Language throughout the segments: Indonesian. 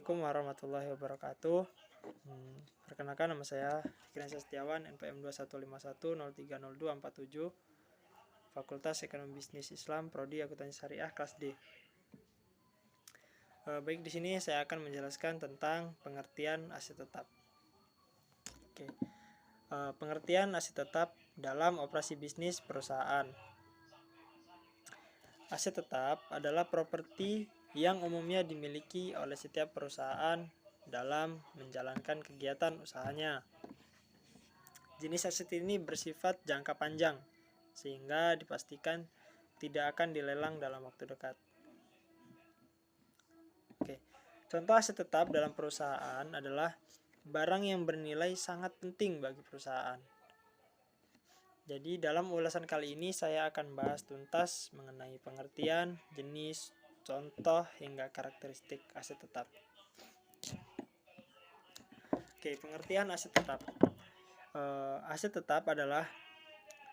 Assalamualaikum warahmatullahi wabarakatuh. Perkenalkan, nama saya Fikriansyah Setiawan, NPM 2151030247, Fakultas Ekonomi Bisnis Islam, Prodi Akuntansi Syariah, kelas D. Baik, di sini saya akan menjelaskan tentang pengertian aset tetap. Pengertian aset tetap dalam operasi bisnis perusahaan. Aset tetap adalah properti yang umumnya dimiliki oleh setiap perusahaan dalam menjalankan kegiatan usahanya. Jenis aset ini bersifat jangka panjang, sehingga dipastikan tidak akan dilelang dalam waktu dekat. Contoh aset tetap dalam perusahaan adalah barang yang bernilai sangat penting bagi perusahaan. Jadi dalam ulasan kali ini saya akan bahas tuntas mengenai pengertian, jenis, contoh, hingga karakteristik aset tetap. Pengertian aset tetap. Aset tetap adalah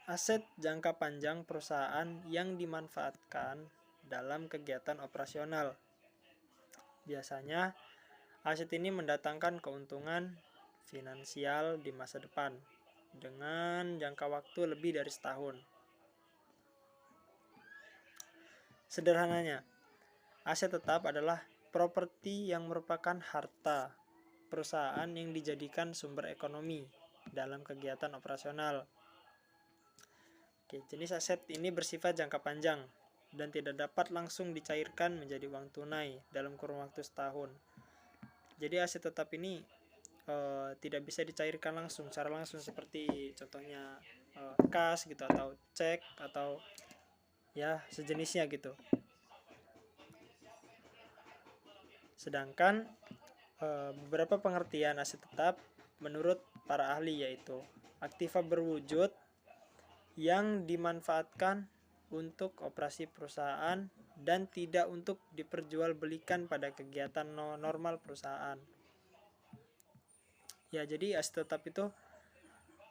aset jangka panjang perusahaan yang dimanfaatkan dalam kegiatan operasional. Biasanya, aset ini mendatangkan keuntungan finansial di masa depan dengan jangka waktu lebih dari setahun. Sederhananya, aset tetap adalah properti yang merupakan harta perusahaan yang dijadikan sumber ekonomi dalam kegiatan operasional. Jenis aset ini bersifat jangka panjang dan tidak dapat langsung dicairkan menjadi uang tunai dalam kurun waktu setahun. Jadi aset tetap ini tidak bisa dicairkan secara langsung seperti contohnya kas gitu, atau cek, atau ya sejenisnya gitu. Sedangkan beberapa pengertian aset tetap menurut para ahli yaitu aktiva berwujud yang dimanfaatkan untuk operasi perusahaan dan tidak untuk diperjualbelikan pada kegiatan normal perusahaan. Jadi aset tetap itu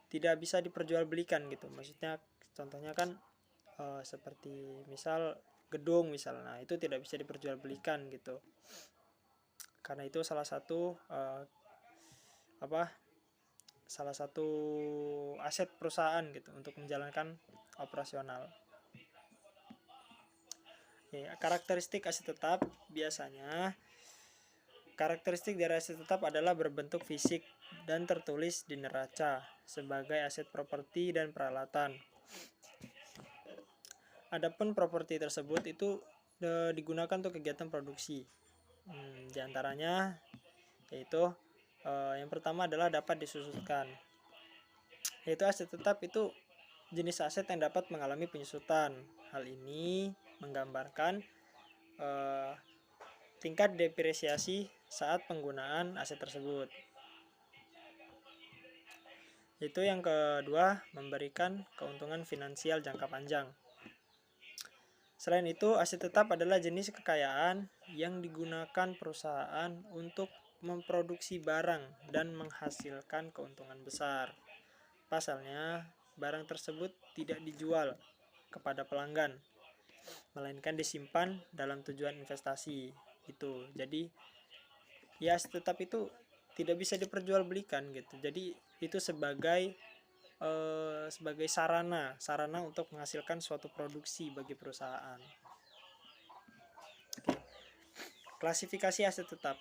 tidak bisa diperjualbelikan gitu. Maksudnya contohnya kan seperti misal gedung misalnya, itu tidak bisa diperjualbelikan gitu. Karena itu salah satu aset perusahaan gitu untuk menjalankan operasional. Karakteristik aset tetap. Biasanya karakteristik dari aset tetap adalah berbentuk fisik dan tertulis di neraca sebagai aset properti dan peralatan. Adapun properti tersebut itu digunakan untuk kegiatan produksi. Di antaranya yaitu yang pertama adalah dapat disusutkan. Yaitu aset tetap itu jenis aset yang dapat mengalami penyusutan. Hal ini menggambarkan tingkat depresiasi saat penggunaan aset tersebut. Itu yang kedua, memberikan keuntungan finansial jangka panjang. Selain itu, aset tetap adalah jenis kekayaan yang digunakan perusahaan untuk memproduksi barang dan menghasilkan keuntungan besar. Pasalnya, barang tersebut tidak dijual kepada pelanggan, melainkan disimpan dalam tujuan investasi. Jadi, aset tetap itu tidak bisa diperjualbelikan gitu. Jadi itu sebagai sarana untuk menghasilkan suatu produksi bagi perusahaan. Klasifikasi aset tetap.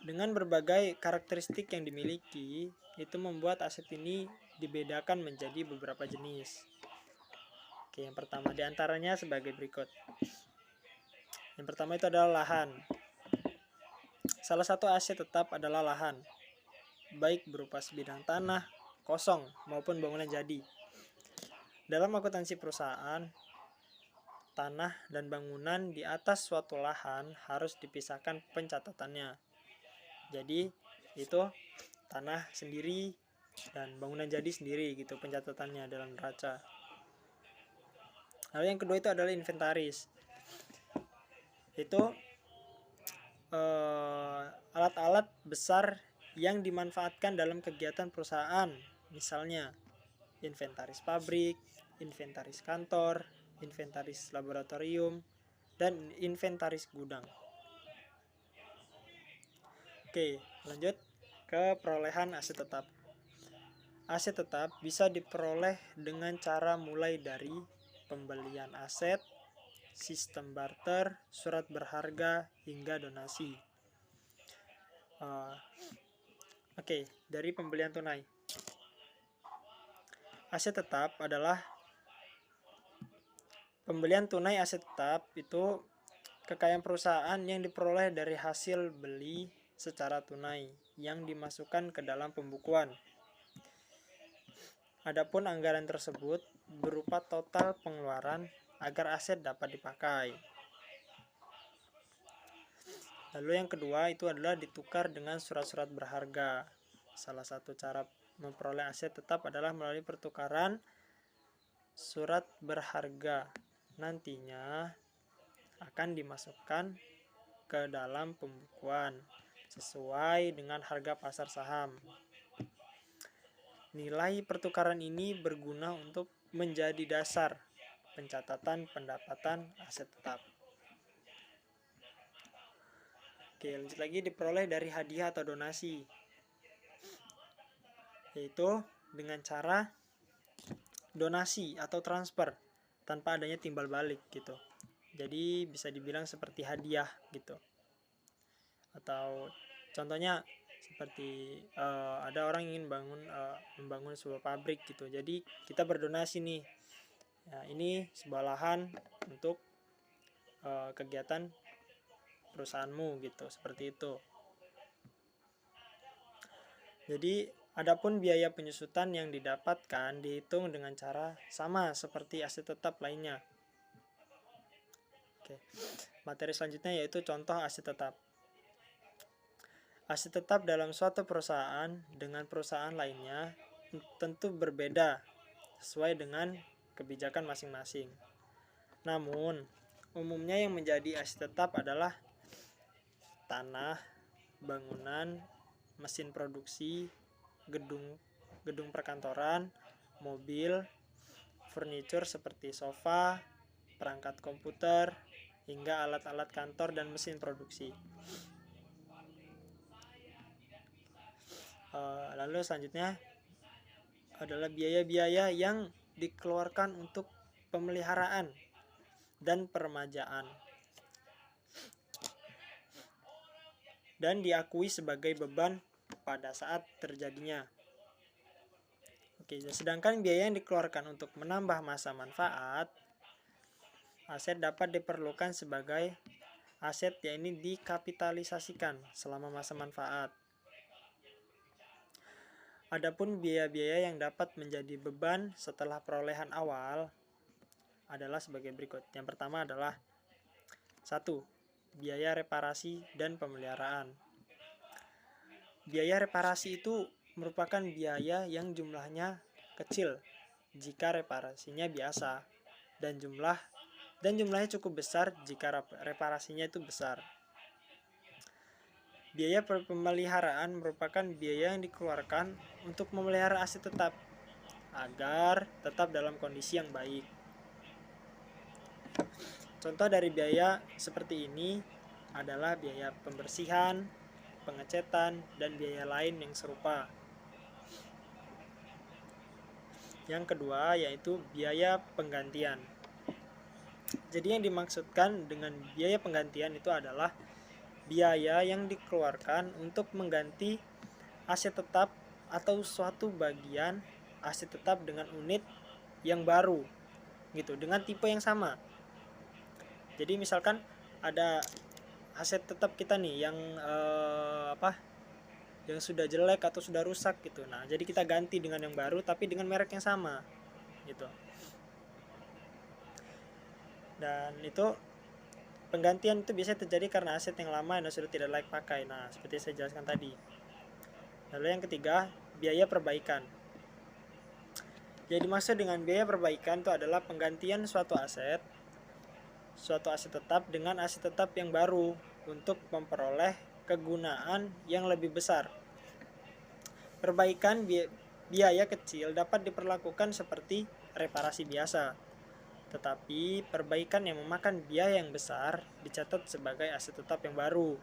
Dengan berbagai karakteristik yang dimiliki, itu membuat aset ini dibedakan menjadi beberapa jenis. Yang pertama diantaranya sebagai berikut. Yang pertama itu adalah lahan. Salah satu aset tetap adalah lahan, baik berupa sebidang tanah kosong maupun bangunan jadi. Dalam akuntansi perusahaan, tanah dan bangunan di atas suatu lahan harus dipisahkan pencatatannya. Jadi itu tanah sendiri dan bangunan jadi sendiri gitu pencatatannya dalam neraca. Lalu yang kedua itu adalah inventaris. Itu alat-alat besar yang dimanfaatkan dalam kegiatan perusahaan. Misalnya inventaris pabrik, inventaris kantor, inventaris laboratorium, dan inventaris gudang. Oke, lanjut ke perolehan aset tetap. Aset tetap bisa diperoleh dengan cara mulai dari pembelian aset, sistem barter, surat berharga, hingga donasi. Oke, dari pembelian tunai. Aset tetap adalah pembelian tunai. Aset tetap itu kekayaan perusahaan yang diperoleh dari hasil beli secara tunai yang dimasukkan ke dalam pembukuan. Adapun anggaran tersebut berupa total pengeluaran agar aset dapat dipakai. Lalu yang kedua itu adalah ditukar dengan surat-surat berharga. Salah satu cara memperoleh aset tetap adalah melalui pertukaran surat berharga. Nantinya akan dimasukkan ke dalam pembukuan sesuai dengan harga pasar saham. Nilai pertukaran ini berguna untuk menjadi dasar pencatatan pendapatan aset tetap. Oke, lanjut lagi, diperoleh dari hadiah atau donasi, yaitu dengan cara donasi atau transfer tanpa adanya timbal balik gitu. Jadi bisa dibilang seperti hadiah gitu. Atau contohnya seperti ada orang ingin membangun sebuah pabrik gitu. Jadi kita berdonasi nih. Nah, ini sebuah lahan untuk kegiatan perusahaanmu gitu, seperti itu. Jadi adapun biaya penyusutan yang didapatkan dihitung dengan cara sama seperti aset tetap lainnya. Oke. Materi selanjutnya yaitu contoh aset tetap. Aset tetap dalam suatu perusahaan dengan perusahaan lainnya tentu berbeda sesuai dengan kebijakan masing-masing. Namun, umumnya yang menjadi aset tetap adalah tanah, bangunan, mesin produksi, gedung perkantoran, mobil, furniture seperti sofa, perangkat komputer, hingga alat-alat kantor dan mesin produksi. Lalu selanjutnya adalah biaya-biaya yang dikeluarkan untuk pemeliharaan dan peremajaan dan diakui sebagai beban pada saat terjadinya. Oke, sedangkan biaya yang dikeluarkan untuk menambah masa manfaat aset dapat diperlukan sebagai aset, yakni dikapitalisasikan selama masa manfaat. Adapun biaya-biaya yang dapat menjadi beban setelah perolehan awal adalah sebagai berikut. Yang pertama adalah 1. Biaya reparasi dan pemeliharaan. Biaya reparasi itu merupakan biaya yang jumlahnya kecil jika reparasinya biasa dan jumlahnya cukup besar jika reparasinya itu besar. Biaya pemeliharaan merupakan biaya yang dikeluarkan untuk memelihara aset tetap agar tetap dalam kondisi yang baik. Contoh dari biaya seperti ini adalah biaya pembersihan, pengecetan, dan biaya lain yang serupa. Yang kedua yaitu biaya penggantian. Jadi yang dimaksudkan dengan biaya penggantian itu adalah biaya yang dikeluarkan untuk mengganti aset tetap atau suatu bagian aset tetap dengan unit yang baru gitu, dengan tipe yang sama. Jadi misalkan ada aset tetap kita nih yang yang sudah jelek atau sudah rusak gitu. Nah, jadi kita ganti dengan yang baru tapi dengan merek yang sama gitu. Dan itu penggantian itu biasanya terjadi karena aset yang lama yang sudah tidak layak pakai. Nah, seperti saya jelaskan tadi. Lalu yang ketiga, biaya perbaikan. Jadi dimaksud dengan biaya perbaikan itu adalah penggantian suatu aset tetap dengan aset tetap yang baru untuk memperoleh kegunaan yang lebih besar. Perbaikan biaya kecil dapat diperlakukan seperti reparasi biasa. Tetapi perbaikan yang memakan biaya yang besar dicatat sebagai aset tetap yang baru.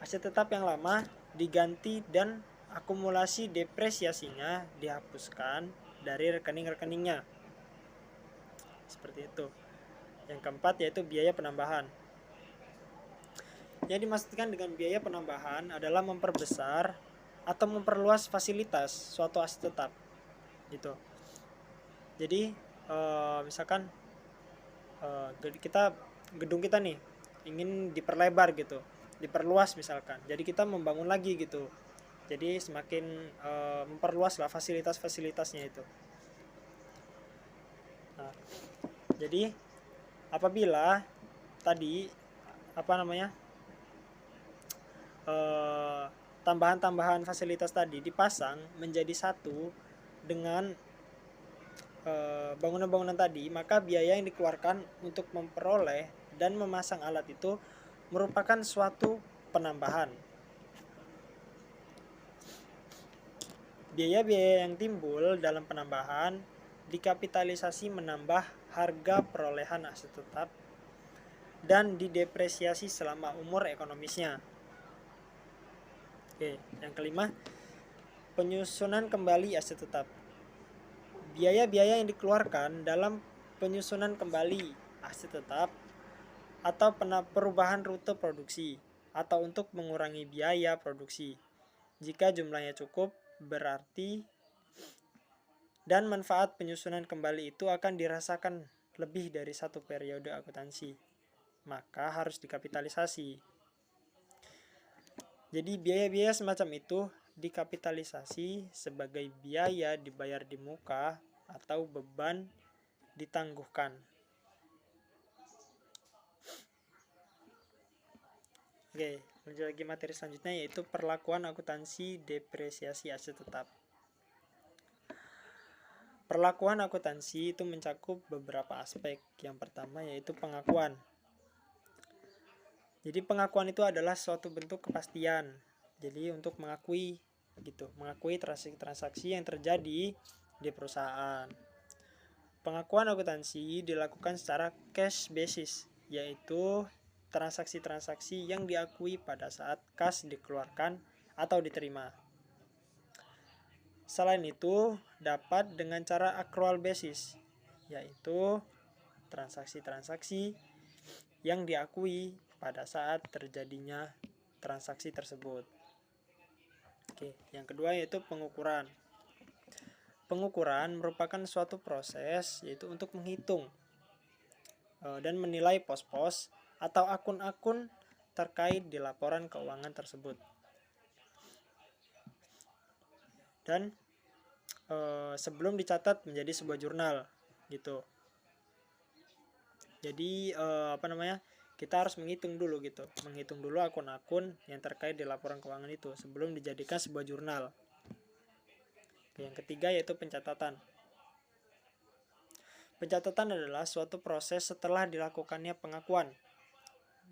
Aset tetap yang lama diganti dan akumulasi depresiasinya dihapuskan dari rekening-rekeningnya. Seperti itu. Yang keempat yaitu biaya penambahan. Yang dimaksudkan dengan biaya penambahan adalah memperbesar atau memperluas fasilitas suatu aset tetap. Gitu. Jadi misalkan gedung kita nih ingin diperlebar gitu, diperluas misalkan, jadi kita membangun lagi gitu, jadi semakin memperluas lah fasilitasnya itu. Nah, jadi apabila tadi tambahan-tambahan fasilitas tadi dipasang menjadi satu dengan bangunan-bangunan tadi, maka biaya yang dikeluarkan untuk memperoleh dan memasang alat itu merupakan suatu penambahan. Biaya-biaya yang timbul dalam penambahan dikapitalisasi menambah harga perolehan aset tetap dan didepresiasi selama umur ekonomisnya. Oke, yang kelima, penyusunan kembali aset tetap. Biaya-biaya yang dikeluarkan dalam penyusunan kembali aset tetap atau perubahan rute produksi atau untuk mengurangi biaya produksi. Jika jumlahnya cukup, berarti dan manfaat penyusunan kembali itu akan dirasakan lebih dari satu periode akuntansi, maka harus dikapitalisasi. Jadi biaya-biaya semacam itu dikapitalisasi sebagai biaya dibayar di muka atau beban ditangguhkan. Oke, lanjut lagi materi selanjutnya yaitu perlakuan akuntansi depresiasi aset tetap. Perlakuan akuntansi itu mencakup beberapa aspek. Yang pertama yaitu pengakuan. Jadi pengakuan itu adalah suatu bentuk kepastian. Jadi untuk mengakui transaksi-transaksi yang terjadi di perusahaan. Pengakuan akuntansi dilakukan secara cash basis, yaitu transaksi-transaksi yang diakui pada saat kas dikeluarkan atau diterima. Selain itu, dapat dengan cara accrual basis, yaitu transaksi-transaksi yang diakui pada saat terjadinya transaksi tersebut. Oke, yang kedua yaitu pengukuran. Pengukuran merupakan suatu proses yaitu untuk menghitung dan menilai pos-pos atau akun-akun terkait di laporan keuangan tersebut. Dan sebelum dicatat menjadi sebuah jurnal gitu. Jadi kita harus menghitung dulu akun-akun yang terkait di laporan keuangan itu sebelum dijadikan sebuah jurnal. Yang ketiga yaitu pencatatan. Pencatatan adalah suatu proses setelah dilakukannya pengakuan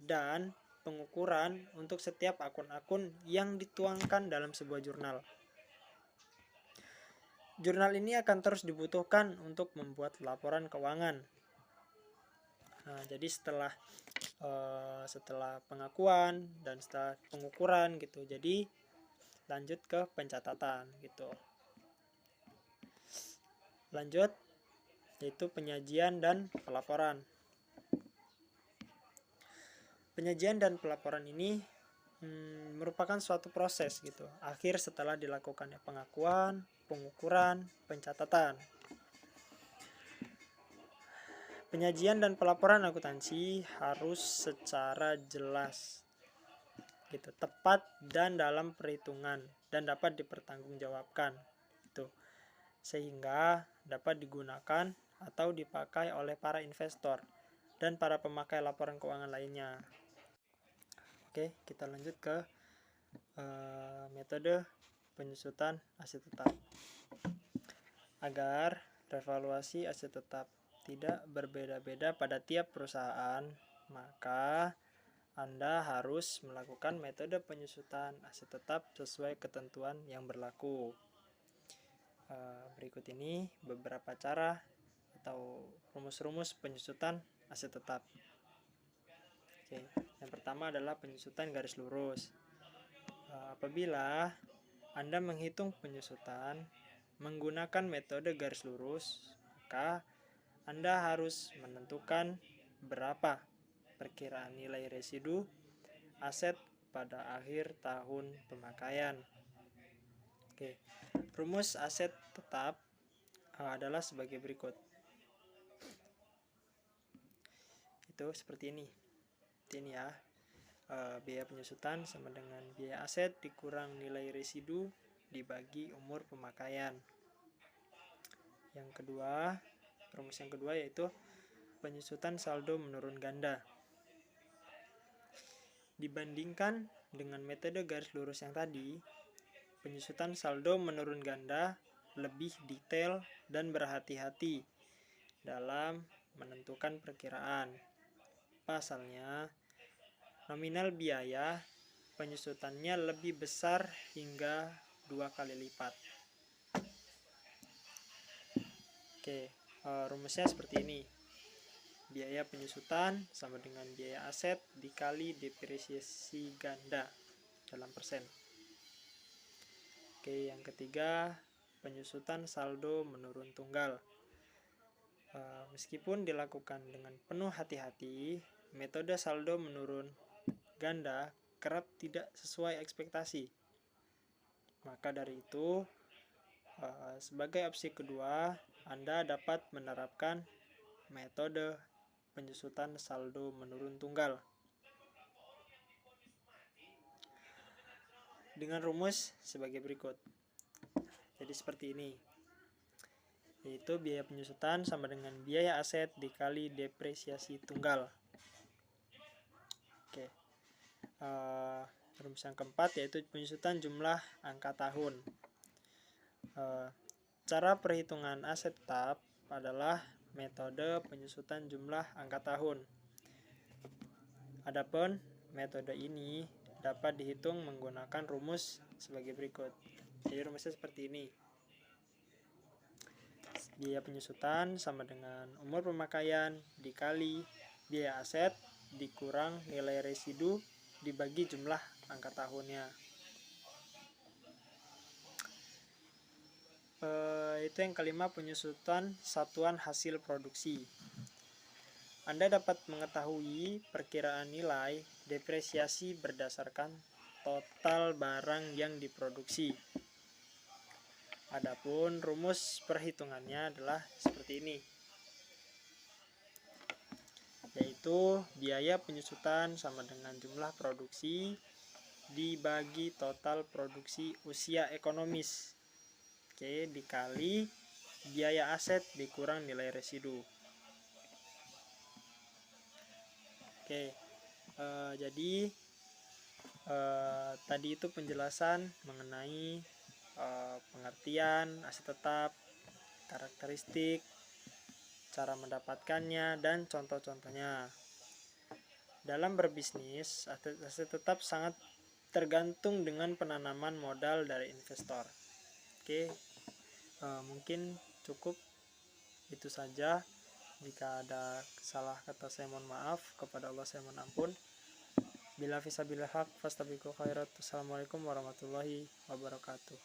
dan pengukuran untuk setiap akun-akun yang dituangkan dalam sebuah jurnal. Jurnal ini akan terus dibutuhkan untuk membuat laporan keuangan. Nah, jadi setelah pengakuan dan setelah pengukuran gitu, jadi lanjut ke pencatatan gitu. Lanjut yaitu penyajian dan pelaporan. Penyajian dan pelaporan ini merupakan suatu proses gitu, akhir setelah dilakukannya pengakuan, pengukuran, pencatatan. Penyajian dan pelaporan akuntansi harus secara jelas gitu, tepat dan dalam perhitungan dan dapat dipertanggungjawabkan gitu, sehingga dapat digunakan atau dipakai oleh para investor dan para pemakai laporan keuangan lainnya. Oke, kita lanjut ke metode penyusutan aset tetap. Agar revaluasi aset tetap tidak berbeda-beda pada tiap perusahaan, maka Anda harus melakukan metode penyusutan aset tetap sesuai ketentuan yang berlaku. Berikut ini beberapa cara atau rumus-rumus penyusutan aset tetap. Oke, yang pertama adalah penyusutan garis lurus. Apabila Anda menghitung penyusutan menggunakan metode garis lurus, maka Anda harus menentukan berapa perkiraan nilai residu aset pada akhir tahun pemakaian. Oke, rumus aset tetap adalah sebagai berikut. Itu seperti ini. Ini ya. Biaya penyusutan sama dengan biaya aset dikurang nilai residu dibagi umur pemakaian. Yang kedua, rumus yang kedua yaitu penyusutan saldo menurun ganda. Dibandingkan dengan metode garis lurus yang tadi, penyusutan saldo menurun ganda lebih detail dan berhati-hati dalam menentukan perkiraan. Pasalnya, nominal biaya penyusutannya lebih besar hingga 2 kali lipat. Oke, rumusnya seperti ini. Biaya penyusutan sama dengan biaya aset dikali depresiasi ganda dalam persen. Oke, yang ketiga, penyusutan saldo menurun tunggal. Meskipun dilakukan dengan penuh hati-hati, metode saldo menurun ganda kerap tidak sesuai ekspektasi. Maka dari itu, sebagai opsi kedua, Anda dapat menerapkan metode penyusutan saldo menurun tunggal dengan rumus sebagai berikut. Jadi seperti ini, yaitu biaya penyusutan sama dengan biaya aset dikali depresiasi tunggal. Oke, rumus yang keempat yaitu penyusutan jumlah angka tahun. Cara perhitungan aset tetap adalah metode penyusutan jumlah angka tahun. Adapun metode ini dapat dihitung menggunakan rumus sebagai berikut. Jadi rumusnya seperti ini. Biaya penyusutan sama dengan umur pemakaian dikali biaya aset dikurang nilai residu dibagi jumlah angka tahunnya. Itu yang kelima, penyusutan satuan hasil produksi. Anda dapat mengetahui perkiraan nilai depresiasi berdasarkan total barang yang diproduksi. Adapun rumus perhitungannya adalah seperti ini, yaitu biaya penyusutan sama dengan jumlah produksi dibagi total produksi usia ekonomis. Oke, dikali biaya aset dikurang nilai residu. Oke, jadi tadi itu penjelasan mengenai pengertian aset tetap, karakteristik, cara mendapatkannya, dan contoh-contohnya. Dalam berbisnis, aset tetap sangat tergantung dengan penanaman modal dari investor. Oke, mungkin cukup itu saja. Jika ada salah kata saya mohon maaf, kepada Allah saya mohon ampun. Bila fisabilil haq fastabiqul khairat. Assalamualaikum warahmatullahi wabarakatuh.